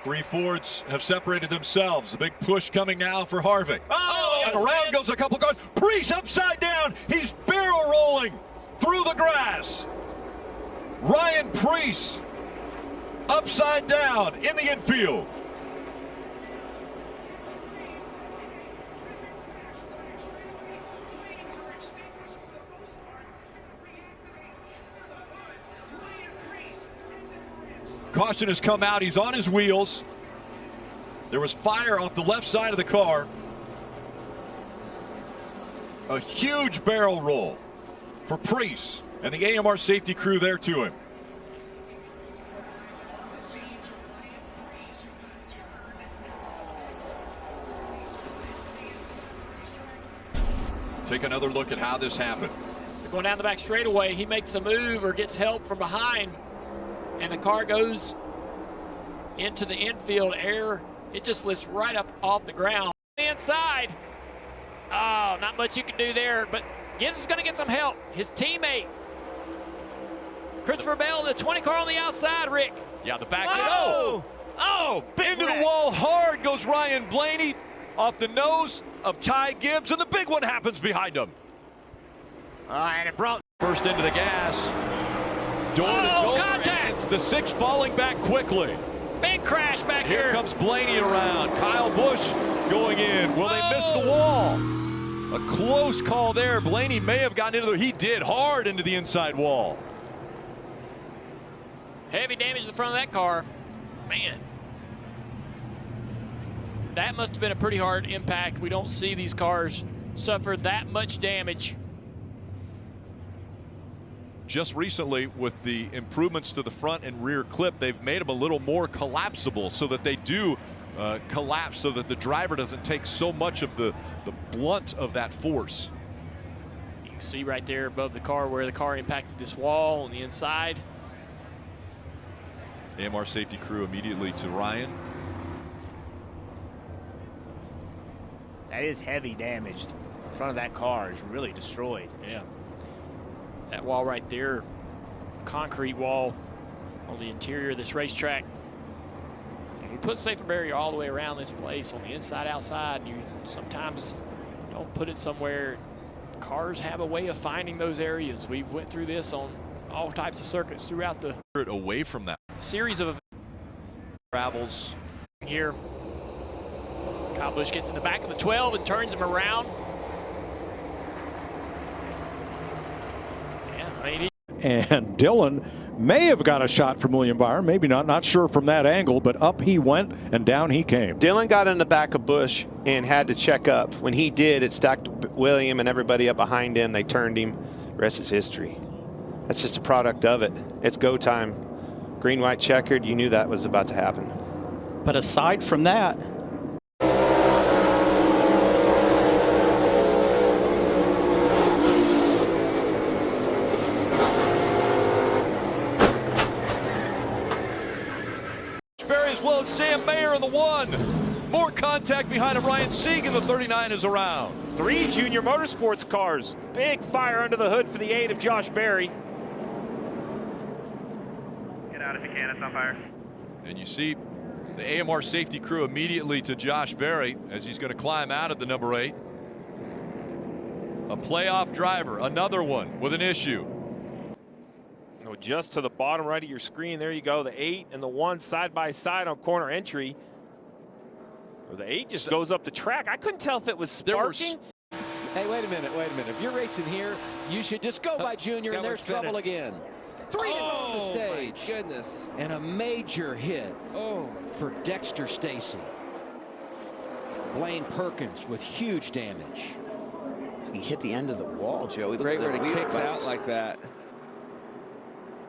Three Fords have separated themselves. A big push coming now for Harvick. Oh, and around goes a couple cars. Preece upside down. He's barrel rolling through the grass. Ryan Preece upside down in the infield. Caution has come out. He's on his wheels. There was fire off the left side of the car. A huge barrel roll for Preece and the AMR safety crew there to him. Take another look at how this happened. Going down the back straightaway, he makes a move or gets help from behind, and the car goes into the infield air. It just lifts right up off the ground. Inside. Oh, not much you can do there, but Gibbs is going to get some help. His teammate, Christopher Bell, the 20 car on the outside, Rick. Yeah, the back. Big Into wreck. the wall hard goes Ryan Blaney off the nose of Ty Gibbs, and the big one happens behind him. And it brought First into the gas. Door to door, contact. and the six falling back quickly. Big crash back Here here. comes Blaney around. Kyle Busch going in. Will they miss the wall? A close call there. Blaney may have gotten into he did hard into the inside wall. Heavy damage to the front of that car. Man. That must have been a pretty hard impact. We don't see these cars suffer that much damage. Just recently, with the improvements to the front and rear clip, they've made them a little more collapsible so that they do collapse so that the driver doesn't take so much of the blunt of that force. You can see right there above the car where the car impacted this wall on the inside. AMR safety crew immediately to Ryan. That is heavy damage. The front of that car is really destroyed. Yeah. That wall right there, concrete wall on the interior of this racetrack. And we put safer barrier all the way around this place on the inside, outside. And you sometimes don't put it somewhere. Cars have a way of finding those areas. We've went through this on all types of circuits throughout the Away from that series of travels here. Kyle Busch gets in the back of the 12 and turns him around. Yeah, I mean, And Dillon may have got a shot from William Byron, maybe not sure from that angle, but up he went and down he came. Dillon got in the back of Busch and had to check up. When he did, it stacked William and everybody up behind him. They turned him. Rest is history. That's just a product of it. It's go time. Green, white, checkered. You knew that was about to happen. But aside from that, as well as Sam Mayer in the 1. More contact behind him. Ryan Sieg in the 39 is around. 3 junior motorsports cars. Big fire under the hood for the aid of Josh Berry. Get out if you can, it's on fire. And you see the AMR safety crew immediately to Josh Berry as he's going to climb out of the number 8. A playoff driver, another one with an issue. Oh, just to the bottom right of your screen, there you go. The 8 and the 1 side by side on corner entry. Well, the 8 just goes up the track. I couldn't tell if it was sparking. Hey, wait a minute. If you're racing here, you should just go by Junior, and there's trouble again. 3 to go on the stage. My goodness. And a major hit for Dexter Stacy. Blaine Perkins with huge damage. He hit the end of the wall, Joey. Great where it kicks out like that.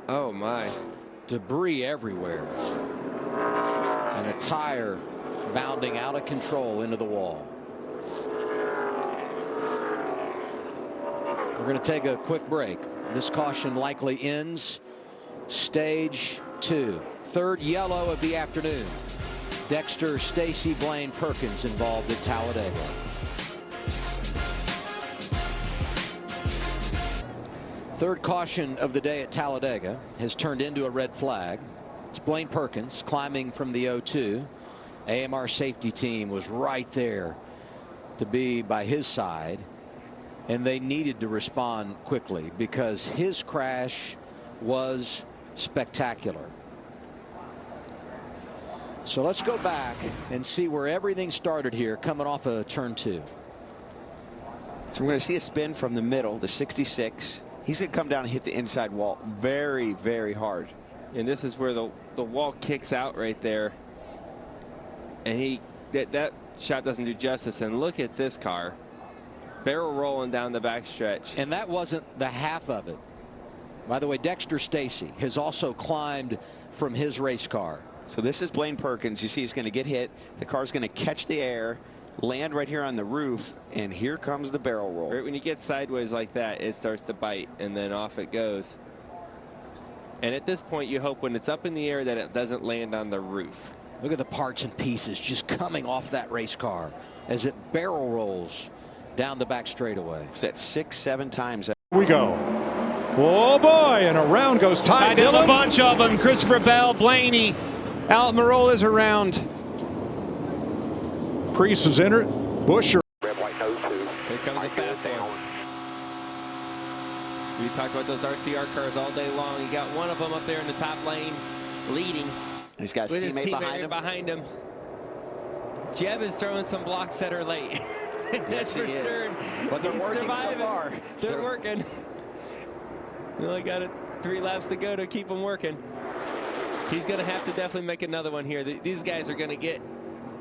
Oh, my. Debris everywhere. And a tire bounding out of control into the wall. We're going to take a quick break. This caution likely ends stage 2. Third yellow of the afternoon. Dexter Stacy Blaine Perkins involved at Talladega. Third caution of the day at Talladega has turned into a red flag. It's Blaine Perkins climbing from the 0-2. AMR safety team was right there to be by his side, and they needed to respond quickly because his crash was spectacular. So let's go back and see where everything started here coming off of turn 2. So we're going to see a spin from the middle, the 66. He's going to come down and hit the inside wall very, very hard. And this is where the wall kicks out right there. And that shot doesn't do justice. And look at this car. Barrel rolling down the backstretch. And that wasn't the half of it. By the way, Dexter Stacy has also climbed from his race car. So this is Blaine Perkins. You see he's going to get hit. The car's going to catch the air, land right here on the roof, and here comes the barrel roll. Right when you get sideways like that, it starts to bite, and then off it goes. And at this point, you hope when it's up in the air that it doesn't land on the roof. Look at the parts and pieces just coming off that race car as it barrel rolls down the back straightaway. It's at 6-7 times. We go. Oh boy, and around goes Ty Dillon. Dillon. A bunch of them. Christopher Bell, Blaney, Almirola is around. Priest is in it. Busher. Here comes a fast one. We talked about those RCR cars all day long. You got one of them up there in the top lane leading. He's got his teammate behind him. Jeb is throwing some blocks that are late. That's for sure. But they're He's working surviving. so far. They're working. We only got 3 laps to go to keep them working. He's going to have to definitely make another one here. These guys are going to get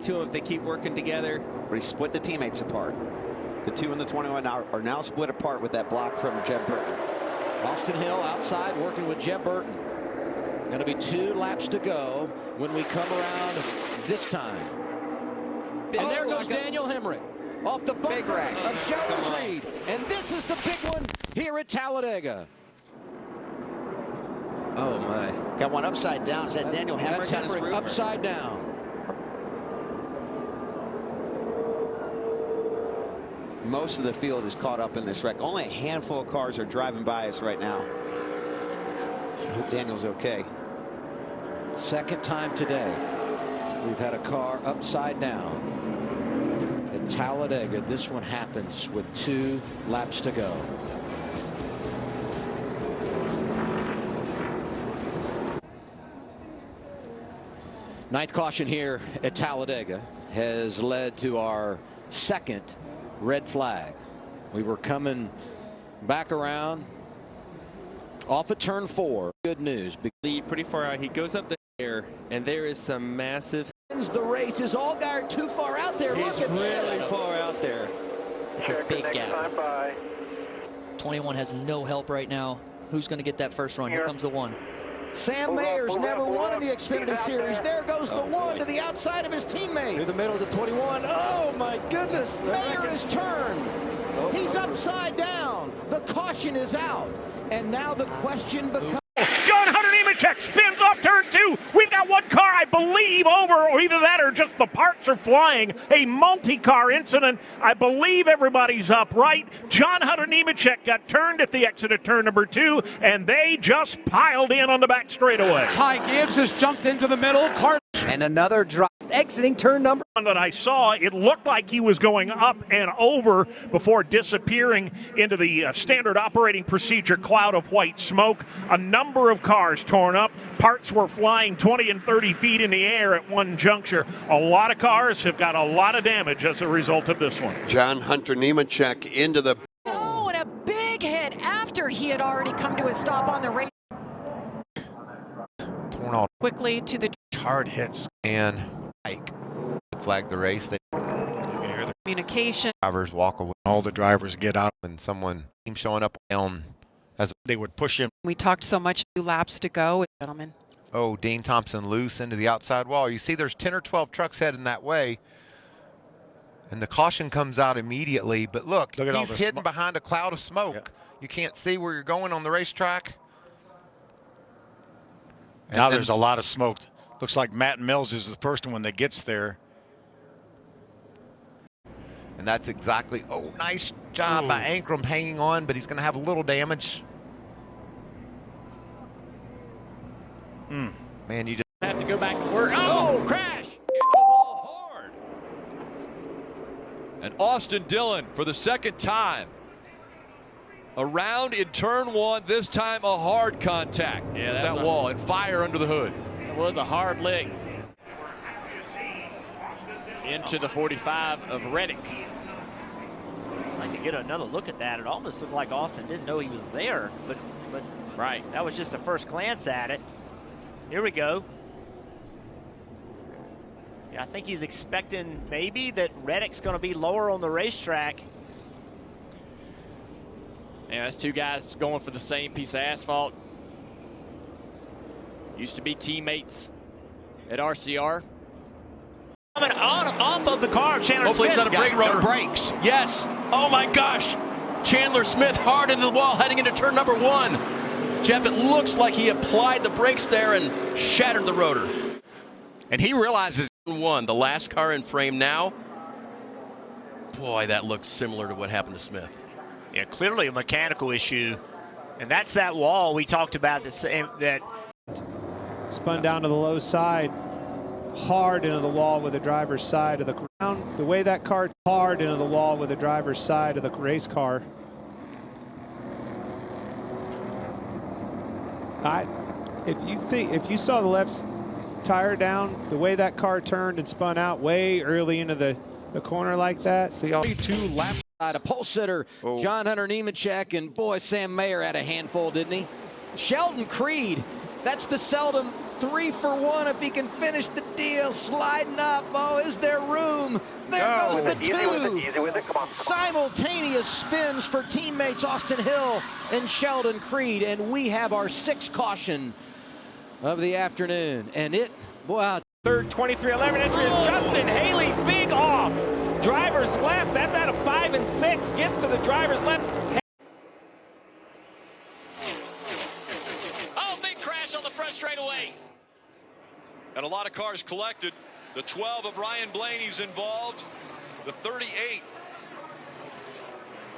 to him if they keep working together. But he split the teammates apart. The 2 and the 21 are now split apart with that block from Jeb Burton. Austin Hill outside working with Jeb Burton. Going to be 2 laps to go when we come around this time. And there goes Daniel Hemrick off the bumper of Sheldon Reed. And this is the big one here at Talladega. Oh my. Got one upside down. Is that Daniel Hemrick on his roof? Upside down. Most of the field is caught up in this wreck. Only a handful of cars are driving by us right now. I hope Daniel's okay. Second time today we've had a car upside down at Talladega. This one happens with 2 laps to go. Ninth caution here at Talladega has led to our second red flag. We were coming back around off of turn 4. Good news. Lead pretty far out. He goes up there, and there is some massive. The race is Allgaier too far out there. He's really far out there. It's a big gap. 21 has no help right now. Who's going to get that first run? Here comes the 1. Sam Mayer's never won in the Xfinity Series. There goes the 1 to the outside of his teammate. Through the middle of the 21. Oh, my goodness. Mayer is turned. He's upside down. The caution is out. And now the question becomes. John Hunter Nemechek spins off turn 2. We've got one car, I believe, over, or either that or just the parts are flying. A multi-car incident. I believe everybody's upright. John Hunter Nemechek got turned at the exit of turn number 2, and they just piled in on the back straightaway. Ty Gibbs has jumped into the middle. And another drop exiting turn number. That I saw, it looked like he was going up and over before disappearing into the standard operating procedure cloud of white smoke. A number of cars torn up. Parts were flying 20 and 30 feet in the air at one juncture. A lot of cars have got a lot of damage as a result of this one. John Hunter Nemechek into the. Oh, and a big hit after he had already come to a stop on the race. Torn all Quickly to the hard hits and Mike flagged the race. You can hear the communication. Drivers walk away. All the drivers get out and someone team showing up on as they would push him. We talked so much. 2 laps to go, gentlemen. Oh, Dean Thompson loose into the outside wall. You see there's 10 or 12 trucks heading that way. And the caution comes out immediately. But look at he's hidden behind a cloud of smoke. Yeah. You can't see where you're going on the racetrack. And now there's a lot of smoke. Looks like Matt Mills is the first one that gets there. And that's exactly, oh, nice job by Ankrum hanging on, but he's going to have a little damage. Man, you just And Austin Dillon for the second time. Around in turn one, this time a hard contact with that wall and fire under the hood. It was a hard lick. Into the 45 of Reddick. I'd like to get another look at that. It almost looked like Austin didn't know he was there, but right, that was just the first glance at it. Here we go. Yeah, I think he's expecting maybe that Reddick's going to be lower on the racetrack. Yeah, that's two guys going for the same piece of asphalt. Used to be teammates at RCR. Coming off of the car, Chandler Hopefully Smith. it's not a brake rotor. Brakes. Yes. Oh my gosh. Chandler Smith hard into the wall heading into turn number one. Jeff, it looks like he applied the brakes there and shattered the rotor. And he realizes one, the last car in frame now. Boy, that looks similar to what happened to Smith. Yeah, clearly a mechanical issue. And that's that wall we talked about that spun down to the low side, hard into the wall with the driver's side of the ground. The way that car hard into the wall with the driver's side of the race car. If you saw the left tire down, the way that car turned and spun out way early into the corner like that. See, all 2 laps. A pole sitter, John Hunter Nemechek, and boy, Sam Mayer had a handful, didn't he? Sheldon Creed, that's the seldom 3 for 1 if he can finish the deal. Sliding up, oh, is there room? There goes the 2. Simultaneous spins for teammates Austin Hill and Sheldon Creed, and we have our 6th caution of the afternoon. And it, wow. Third 23-11 entry is Justin Haley, big off. Driver's left, that's out of 5 and 6, gets to the driver's left. Oh, big crash on the front straightaway. And a lot of cars collected. The 12 of Ryan Blaney's involved. The 38.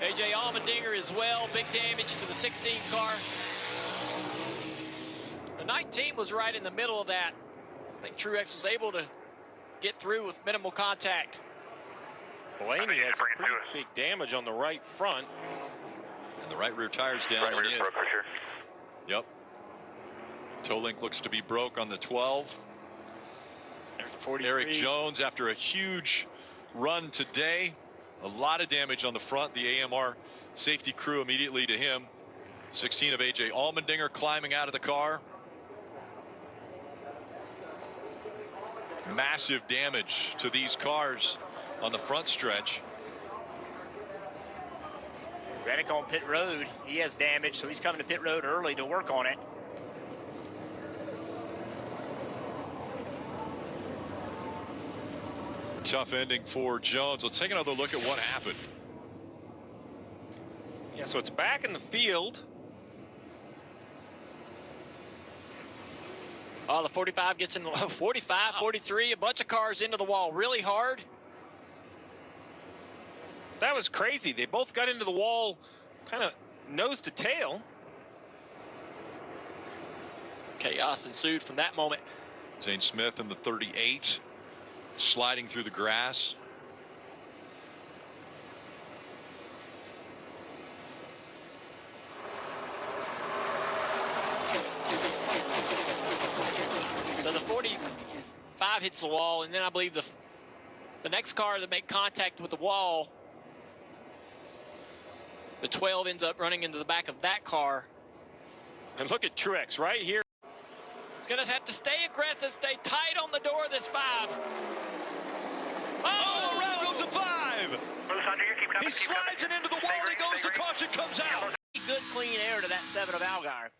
A.J. Allmendinger as well, big damage to the 16 car. The 19 was right in the middle of that. I think Truex was able to get through with minimal contact. Blaney has some pretty big damage on the right front. And the right rear tire's down. Right rear's broke for sure. Yep. Toe link looks to be broke on the 12. There's the 43. Eric Jones, after a huge run today, a lot of damage on the front. The AMR safety crew immediately to him. 16 of A.J. Allmendinger climbing out of the car. Massive damage to these cars on the front stretch. Reddick on pit road, he has damage, so he's coming to pit road early to work on it. Tough ending for Jones. Let's take another look at what happened. Yeah, so it's back in the field. Oh, the 45 gets in the 45, 43, a bunch of cars into the wall really hard. That was crazy. They both got into the wall kind of nose to tail. Chaos ensued from that moment. Zane Smith in the 38 sliding through the grass. So the 45 hits the wall, and then I believe the next car that make contact with the wall, the 12 ends up running into the back of that car. And look at Truex right here. He's going to have to stay aggressive, stay tight on the door of this 5. Oh, around goes the 5. He slides it into the wall. He goes, the caution comes out. Good clean air to that 7 of Algar.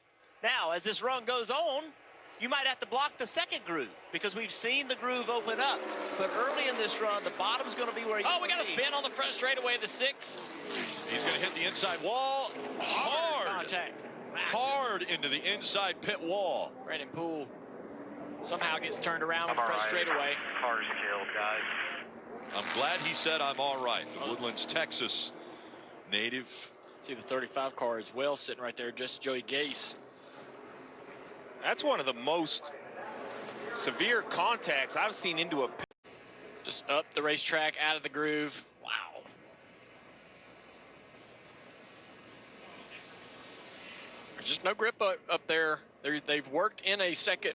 Now, as this run goes on, you might have to block the second groove because we've seen the groove open up. But early in this run, the bottom's going to be where you we got a spin on the front straightaway, the 6. He's going to hit the inside wall hard. Contact. Hard into the inside pit wall. Brandon Poole somehow gets turned around on the front straightaway. Car's killed, guys. I'm glad he said I'm all right. Woodlands, Texas native. See the 35 car as well sitting right there, just Joey Gase. That's one of the most severe contacts I've seen into a pit. Just up the racetrack, out of the groove. Wow. There's just no grip up there. They've worked in a second